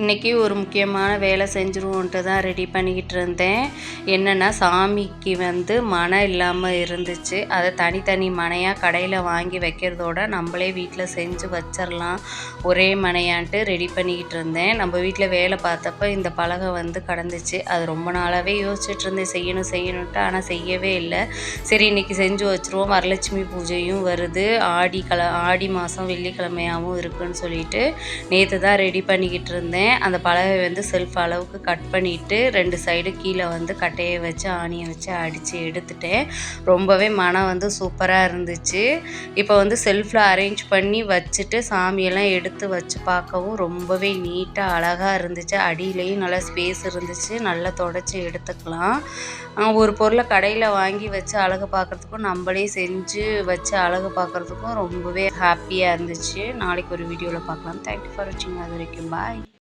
இன்றைக்கி ஒரு முக்கியமான வேலை செஞ்சுருவோன்ட்டு தான் ரெடி பண்ணிக்கிட்டு இருந்தேன். என்னென்னா சாமிக்கு மனை இல்லாமல் இருந்துச்சு. அதை தனித்தனி மனையாக கடையில் வாங்கி வைக்கிறதோட நம்மளே வீட்டில் செஞ்சு வச்சிடலாம் ஒரே மனையான்ட்டு ரெடி பண்ணிக்கிட்டு இருந்தேன். நம்ம வீட்டில் வேலை பார்த்தப்ப இந்த பலகை கடந்துச்சு. அது ரொம்ப நாளாகவே யோசிச்சுட்டு இருந்தேன் செய்யணுன்ட்டு, ஆனால் செய்யவே இல்லை. சரி இன்றைக்கி செஞ்சு வச்சுருவோம். வரலட்சுமி பூஜையும் வருது, ஆடி மாதம் வெள்ளிக்கிழமையாகவும் இருக்குதுன்னு சொல்லிட்டு நேற்று தான் ரெடி பண்ணிக்கிட்டு இருந்தேன். அந்த பலகை செல்ஃப் அளவுக்கு கட் பண்ணிவிட்டு 2 சைடு கீழே கட்டையை வச்சு ஆணியை வச்சு அடித்து எடுத்துட்டேன். ரொம்பவே மனம் சூப்பராக இருந்துச்சு. இப்போ செல்ஃபில் அரேஞ்ச் பண்ணி வச்சுட்டு சாமியெல்லாம் எடுத்து வச்சு பார்க்கவும் ரொம்பவே நீட்டாக அழகாக இருந்துச்சு. அடியிலையும் நல்லா ஸ்பேஸ் இருந்துச்சு, நல்லா தொடச்சி எடுத்துக்கலாம். ஒரு பொருளை கடையில் வாங்கி வச்சு அழகு பார்க்குறதுக்கும் நம்மளே செஞ்சு வச்சு அழகு பார்க்குறதுக்கும் ரொம்பவே ஹாப்பியாக இருந்துச்சு. நாளைக்கு ஒரு வீடியோவில் பார்க்கலாம். தேங்க்யூ ஃபார் வாட்சிங். அது வரைக்கும் பாய்.